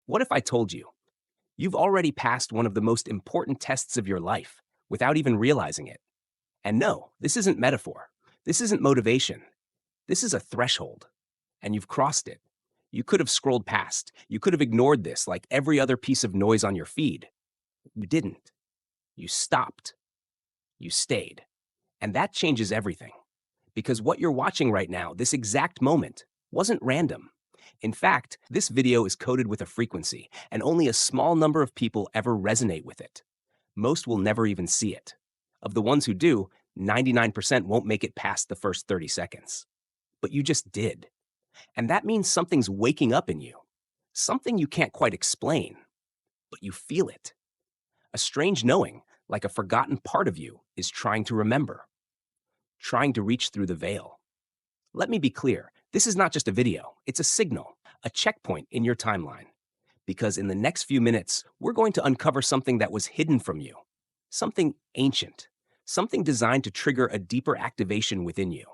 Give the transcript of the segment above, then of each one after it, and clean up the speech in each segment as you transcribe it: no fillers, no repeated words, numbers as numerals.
What if I told you you've already passed one of the most important tests of your life without even realizing it? And no, this isn't metaphor. This isn't motivation. This is a threshold, and you've crossed it. You could have scrolled past. You could have ignored this like every other piece of noise on your feed. You didn't. You stopped. You stayed. And that changes everything. Because what you're watching right now, this exact moment, wasn't random. In fact, this video is coded with a frequency, and only a small number of people ever resonate with it. Most will never even see it. Of the ones who do, 99% won't make it past the first 30 seconds. But you just did. And that means something's waking up in you. Something you can't quite explain, but you feel it. A strange knowing, like a forgotten part of you, is trying to remember, trying to reach through the veil. Let me be clear, this is not just a video, it's a signal, a checkpoint in your timeline. Because in the next few minutes, we're going to uncover something that was hidden from you, something ancient, something designed to trigger a deeper activation within you.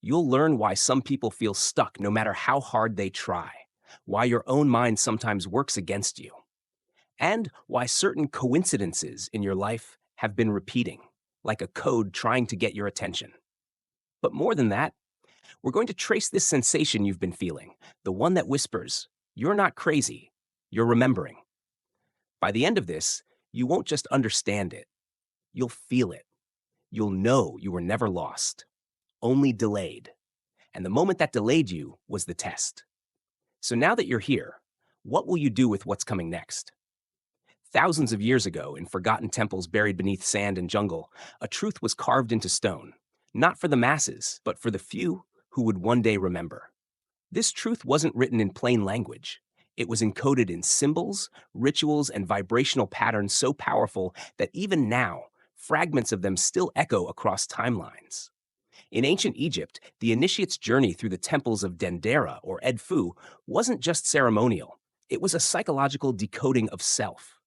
You'll learn why some people feel stuck no matter how hard they try, why your own mind sometimes works against you, and why certain coincidences in your life have been repeating, like a code trying to get your attention. But more than that, we're going to trace this sensation you've been feeling, the one that whispers, "You're not crazy, you're remembering." By the end of this, you won't just understand it, you'll feel it. You'll know you were never lost, only delayed. And the moment that delayed you was the test. So now that you're here, what will you do with what's coming next? Thousands of years ago, in forgotten temples buried beneath sand and jungle, a truth was carved into stone, not for the masses, but for the few who would one day remember. This truth wasn't written in plain language. It was encoded in symbols, rituals, and vibrational patterns so powerful that even now, fragments of them still echo across timelines. In ancient Egypt, the initiate's journey through the temples of Dendera or Edfu wasn't just ceremonial, it was a psychological decoding of self.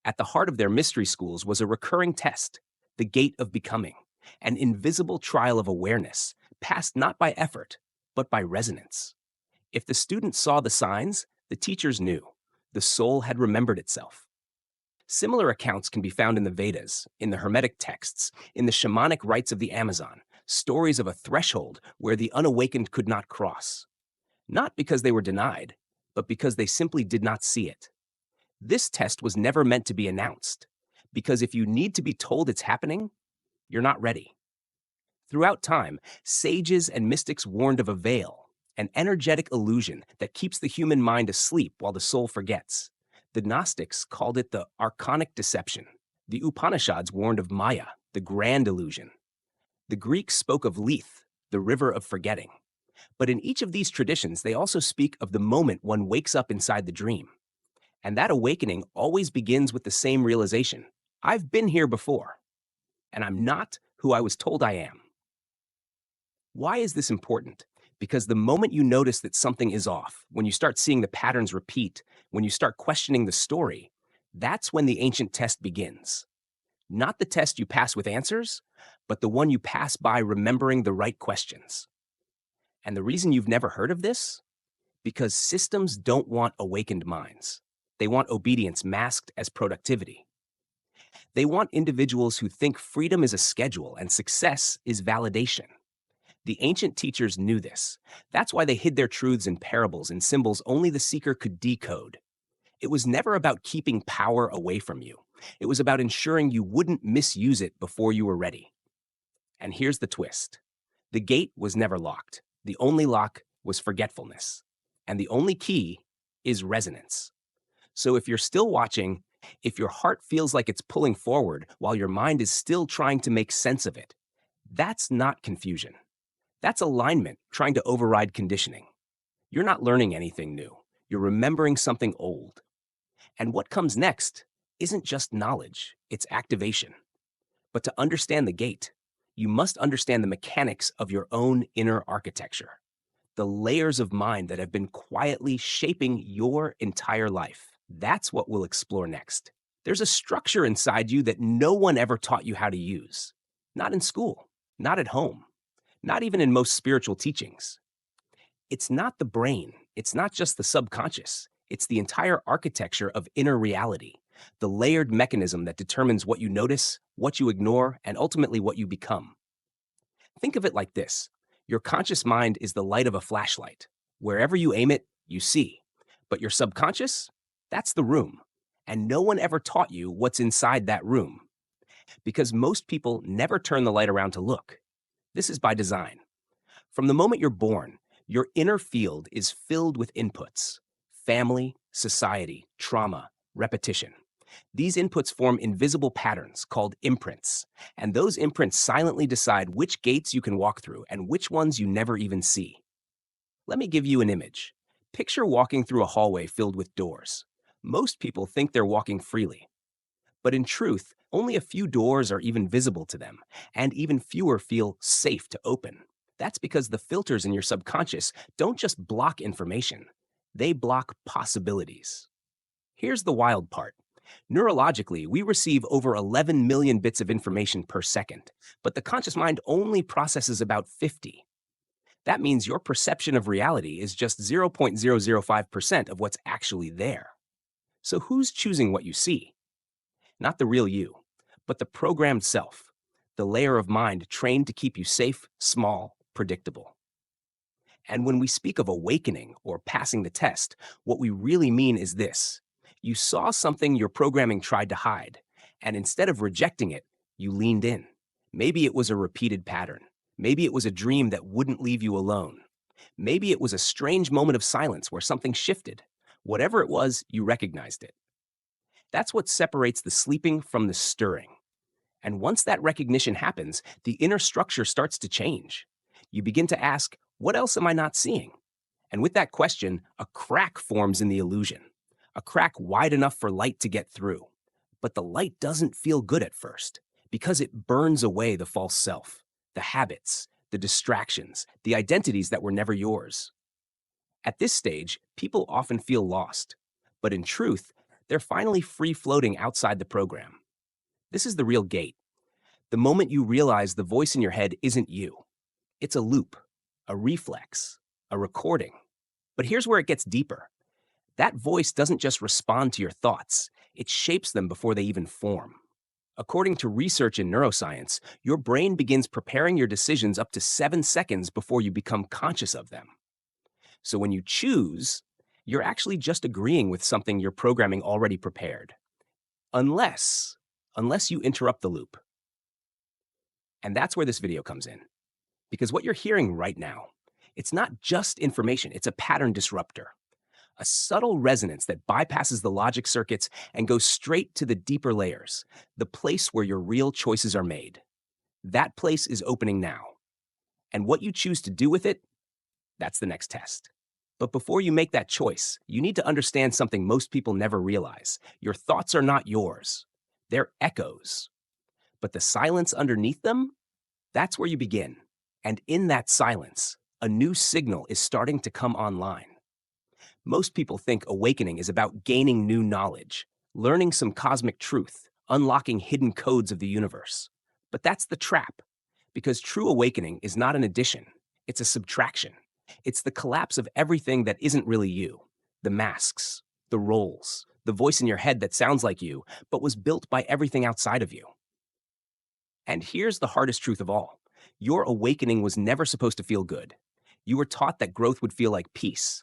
At the heart of their mystery schools was a recurring test, the gate of becoming, an invisible trial of awareness, passed not by effort, but by resonance. If the students saw the signs, the teachers knew. The soul had remembered itself. Similar accounts can be found in the Vedas, in the Hermetic texts, in the shamanic rites of the Amazon, stories of a threshold where the unawakened could not cross. Not because they were denied, but because they simply did not see it. This test was never meant to be announced, because if you need to be told it's happening, you're not ready. Throughout time, sages and mystics warned of a veil, an energetic illusion that keeps the human mind asleep while the soul forgets. The Gnostics called it the archonic deception. The Upanishads warned of Maya, the grand illusion. The Greeks spoke of Lethe, the river of forgetting. But in each of these traditions, they also speak of the moment one wakes up inside the dream. And that awakening always begins with the same realization. I've been here before, and I'm not who I was told I am. Why is this important? Because the moment you notice that something is off, when you start seeing the patterns repeat, when you start questioning the story, that's when the ancient test begins. Not the test you pass with answers, but the one you pass by remembering the right questions. And the reason you've never heard of this? Because systems don't want awakened minds. They want obedience masked as productivity. They want individuals who think freedom is a schedule and success is validation. The ancient teachers knew this. That's why they hid their truths in parables and symbols only the seeker could decode. It was never about keeping power away from you. It was about ensuring you wouldn't misuse it before you were ready. And here's the twist. The gate was never locked. The only lock was forgetfulness. And the only key is resonance. So if you're still watching, if your heart feels like it's pulling forward while your mind is still trying to make sense of it, that's not confusion. That's alignment trying to override conditioning. You're not learning anything new. You're remembering something old. And what comes next isn't just knowledge, it's activation. But to understand the gate, you must understand the mechanics of your own inner architecture, the layers of mind that have been quietly shaping your entire life. That's what we'll explore next. There's a structure inside you that no one ever taught you how to use. Not in school, not at home, not even in most spiritual teachings. It's not the brain. It's not just the subconscious. It's the entire architecture of inner reality, the layered mechanism that determines what you notice, what you ignore, and ultimately what you become. Think of it like this: your conscious mind is the light of a flashlight. Wherever you aim it, you see. But your subconscious? That's the room. And no one ever taught you what's inside that room, because most people never turn the light around to look. This is by design. From the moment you're born, your inner field is filled with inputs: family, society, trauma, repetition. These inputs form invisible patterns called imprints, and those imprints silently decide which gates you can walk through and which ones you never even see. Let me give you an image. Picture walking through a hallway filled with doors. Most people think they're walking freely, but in truth, only a few doors are even visible to them, and even fewer feel safe to open. That's because the filters in your subconscious don't just block information, they block possibilities. Here's the wild part. Neurologically, we receive over 11 million bits of information per second, but the conscious mind only processes about 50. That means your perception of reality is just 0.005% of what's actually there. So who's choosing what you see? Not the real you, but the programmed self, the layer of mind trained to keep you safe, small, predictable. And when we speak of awakening or passing the test, what we really mean is this: you saw something your programming tried to hide, and instead of rejecting it, you leaned in. Maybe it was a repeated pattern. Maybe it was a dream that wouldn't leave you alone. Maybe it was a strange moment of silence where something shifted. Whatever it was, you recognized it. That's what separates the sleeping from the stirring. And once that recognition happens, the inner structure starts to change. You begin to ask, what else am I not seeing? And with that question, a crack forms in the illusion, a crack wide enough for light to get through. But the light doesn't feel good at first, because it burns away the false self, the habits, the distractions, the identities that were never yours. At this stage, people often feel lost, but in truth, they're finally free floating outside the program. This is the real gate. The moment you realize the voice in your head isn't you. It's a loop, a reflex, a recording. But here's where it gets deeper. That voice doesn't just respond to your thoughts, it shapes them before they even form. According to research in neuroscience, your brain begins preparing your decisions up to 7 seconds before you become conscious of them. So when you choose, you're actually just agreeing with something your programming already prepared. Unless you interrupt the loop. And that's where this video comes in. Because what you're hearing right now, it's not just information, it's a pattern disruptor. A subtle resonance that bypasses the logic circuits and goes straight to the deeper layers, the place where your real choices are made. That place is opening now. And what you choose to do with it, that's the next test. But before you make that choice, you need to understand something most people never realize. Your thoughts are not yours. They're echoes. But the silence underneath them, that's where you begin. And in that silence, a new signal is starting to come online. Most people think awakening is about gaining new knowledge, learning some cosmic truth, unlocking hidden codes of the universe. But that's the trap, because true awakening is not an addition, it's a subtraction. It's the collapse of everything that isn't really you: the masks, the roles, the voice in your head that sounds like you, but was built by everything outside of you. And here's the hardest truth of all: your awakening was never supposed to feel good. You were taught that growth would feel like peace.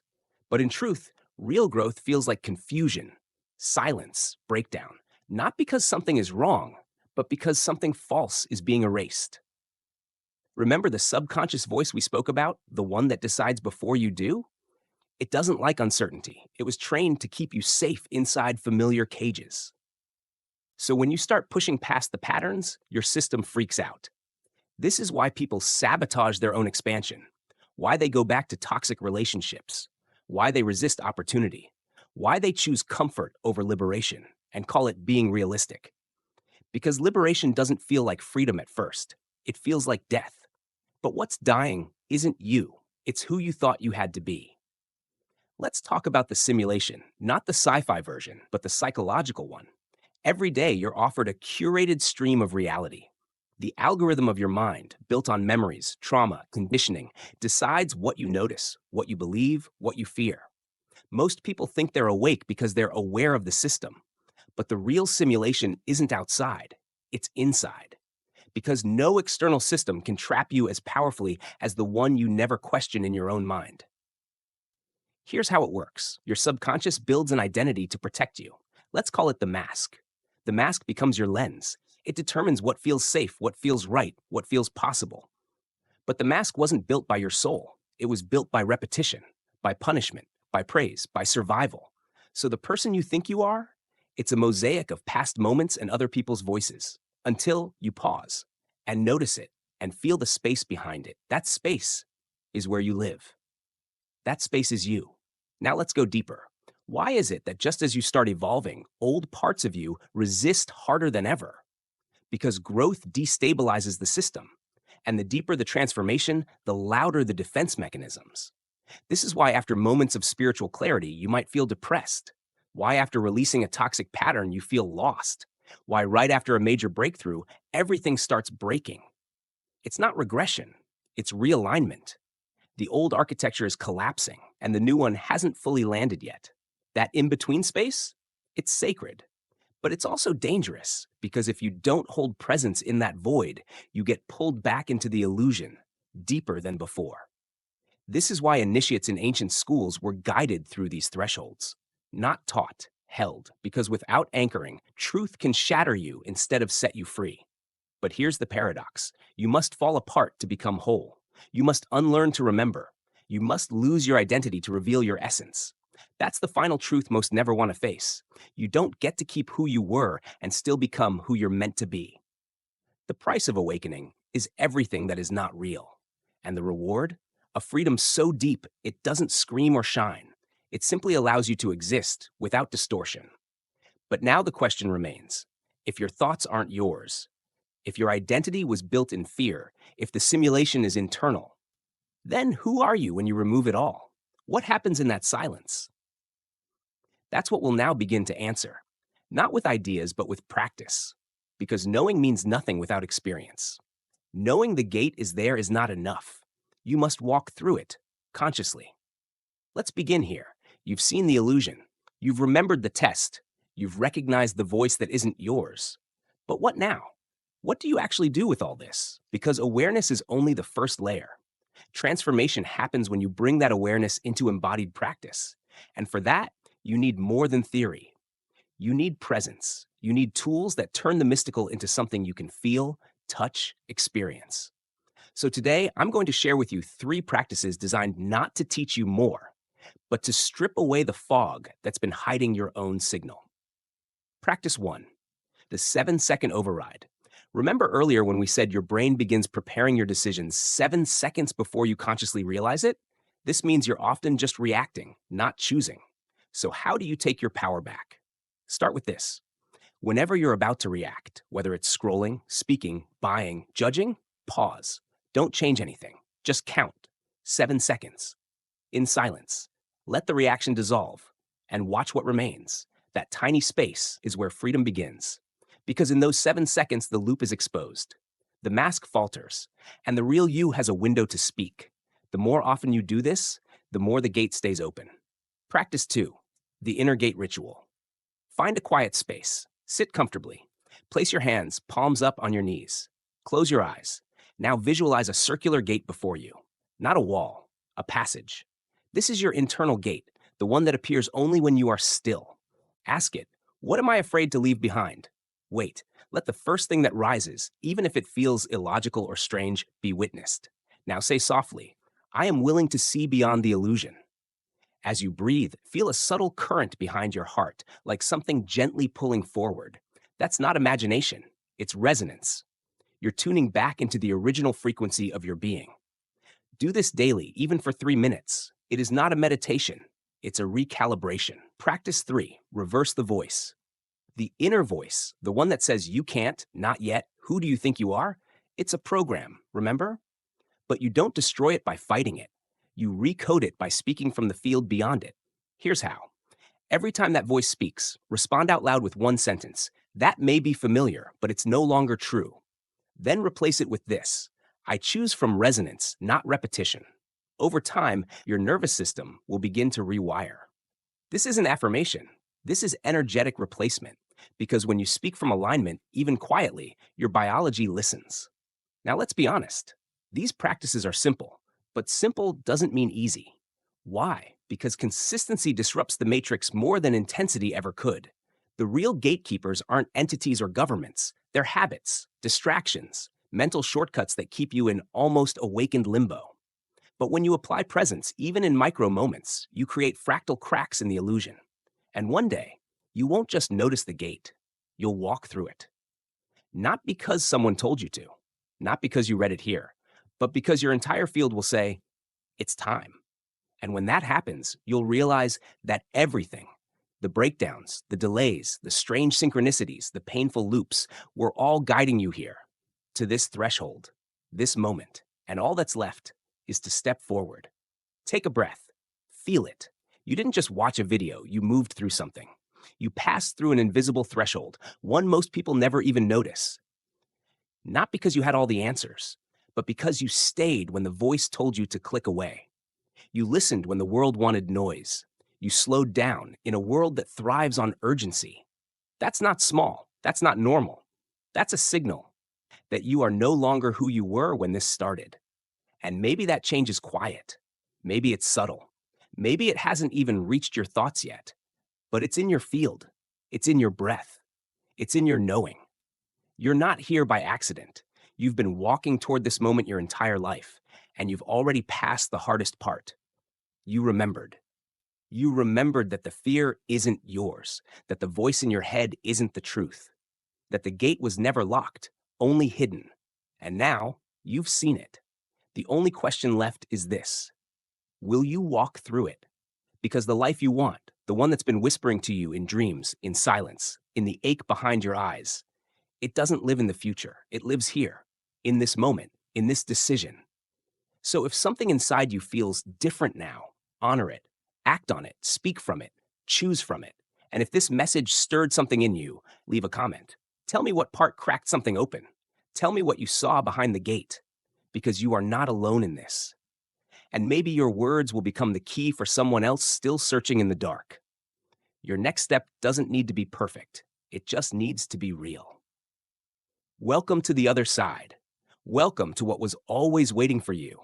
But in truth, real growth feels like confusion, silence, breakdown, not because something is wrong, but because something false is being erased. Remember the subconscious voice we spoke about, the one that decides before you do? It doesn't like uncertainty. It was trained to keep you safe inside familiar cages. So when you start pushing past the patterns, your system freaks out. This is why people sabotage their own expansion, why they go back to toxic relationships, why they resist opportunity, why they choose comfort over liberation and call it being realistic. Because liberation doesn't feel like freedom at first. It feels like death. But what's dying isn't you. It's who you thought you had to be. Let's talk about the simulation, not the sci-fi version, but the psychological one. Every day, you're offered a curated stream of reality. The algorithm of your mind, built on memories, trauma, conditioning, decides what you notice, what you believe, what you fear. Most people think they're awake because they're aware of the system, but the real simulation isn't outside, it's inside. Because no external system can trap you as powerfully as the one you never question in your own mind. Here's how it works. Your subconscious builds an identity to protect you. Let's call it the mask. The mask becomes your lens. It determines what feels safe, what feels right, what feels possible. But the mask wasn't built by your soul. It was built by repetition, by punishment, by praise, by survival. So the person you think you are, it's a mosaic of past moments and other people's voices, until you pause and notice it and feel the space behind it. That space is where you live. That space is you. Now let's go deeper. Why is it that just as you start evolving, old parts of you resist harder than ever? Because growth destabilizes the system. And the deeper the transformation, the louder the defense mechanisms. This is why after moments of spiritual clarity, you might feel depressed. Why after releasing a toxic pattern, you feel lost. Why right after a major breakthrough, everything starts breaking. It's not regression, it's realignment. The old architecture is collapsing, and the new one hasn't fully landed yet. That in-between space, it's sacred. But it's also dangerous, because if you don't hold presence in that void, you get pulled back into the illusion, deeper than before. This is why initiates in ancient schools were guided through these thresholds, not taught, held, because without anchoring, truth can shatter you instead of set you free. But here's the paradox. You must fall apart to become whole. You must unlearn to remember. You must lose your identity to reveal your essence. That's the final truth most never want to face. You don't get to keep who you were and still become who you're meant to be. The price of awakening is everything that is not real. And the reward? A freedom so deep it doesn't scream or shine. It simply allows you to exist without distortion. But now the question remains. If your thoughts aren't yours, if your identity was built in fear, if the simulation is internal, then who are you when you remove it all? What happens in that silence? That's what we'll now begin to answer. Not with ideas, but with practice. Because knowing means nothing without experience. Knowing the gate is there is not enough. You must walk through it, consciously. Let's begin here. You've seen the illusion. You've remembered the test. You've recognized the voice that isn't yours. But what now? What do you actually do with all this? Because awareness is only the first layer. Transformation happens when you bring that awareness into embodied practice. And for that, you need more than theory. You need presence. You need tools that turn the mystical into something you can feel, touch, experience. So today, I'm going to share with you 3 practices designed not to teach you more, but to strip away the fog that's been hiding your own signal. Practice 1, the 7-second override. Remember earlier when we said your brain begins preparing your decisions 7 seconds before you consciously realize it? This means you're often just reacting, not choosing. So how do you take your power back? Start with this. Whenever you're about to react, whether it's scrolling, speaking, buying, judging, pause. Don't change anything. Just count. 7 seconds. In silence. Let the reaction dissolve and watch what remains. That tiny space is where freedom begins. Because in those 7 seconds, the loop is exposed. The mask falters, and the real you has a window to speak. The more often you do this, the more the gate stays open. Practice 2, the inner gate ritual. Find a quiet space. Sit comfortably. Place your hands, palms up on your knees. Close your eyes. Now visualize a circular gate before you. Not a wall, a passage. This is your internal gate, the one that appears only when you are still. Ask it, what am I afraid to leave behind? Wait, let the first thing that rises, even if it feels illogical or strange, be witnessed. Now say softly, I am willing to see beyond the illusion. As you breathe, feel a subtle current behind your heart, like something gently pulling forward. That's not imagination, it's resonance. You're tuning back into the original frequency of your being. Do this daily, even for 3 minutes. It is not a meditation, it's a recalibration. Practice 3, reverse the voice. The inner voice, the one that says you can't, not yet, who do you think you are? It's a program, remember? But you don't destroy it by fighting it. You recode it by speaking from the field beyond it. Here's how. Every time that voice speaks, respond out loud with 1 sentence. That may be familiar, but it's no longer true. Then replace it with this. I choose from resonance, not repetition. Over time, your nervous system will begin to rewire. This isn't affirmation. This is energetic replacement. Because when you speak from alignment, even quietly, your biology listens. Now, let's be honest. These practices are simple, but simple doesn't mean easy. Why? Because consistency disrupts the matrix more than intensity ever could. The real gatekeepers aren't entities or governments, they're habits, distractions, mental shortcuts that keep you in almost awakened limbo. But when you apply presence, even in micro moments, you create fractal cracks in the illusion. And one day, you won't just notice the gate, you'll walk through it. Not because someone told you to, not because you read it here, but because your entire field will say, it's time. And when that happens, you'll realize that everything, the breakdowns, the delays, the strange synchronicities, the painful loops, were all guiding you here, to this threshold, this moment. And all that's left is to step forward. Take a breath. Feel it. You didn't just watch a video, you moved through something. You passed through an invisible threshold, one most people never even notice. Not because you had all the answers, but because you stayed when the voice told you to click away. You listened when the world wanted noise. You slowed down in a world that thrives on urgency. That's not small. That's not normal. That's a signal that you are no longer who you were when this started. And maybe that change is quiet. Maybe it's subtle. Maybe it hasn't even reached your thoughts yet. But it's in your field. It's in your breath. It's in your knowing. You're not here by accident. You've been walking toward this moment your entire life, and you've already passed the hardest part. You remembered. You remembered that the fear isn't yours, that the voice in your head isn't the truth, that the gate was never locked, only hidden. And now you've seen it. The only question left is this: will you walk through it? Because the life you want, the one that's been whispering to you in dreams, in silence, in the ache behind your eyes, it doesn't live in the future. It lives here, in this moment, in this decision. So if something inside you feels different now, honor it, act on it, speak from it, choose from it. And if this message stirred something in you, leave a comment. Tell me what part cracked something open. Tell me what you saw behind the gate, because you are not alone in this. And maybe your words will become the key for someone else still searching in the dark. Your next step doesn't need to be perfect. It just needs to be real. Welcome to the other side. Welcome to what was always waiting for you.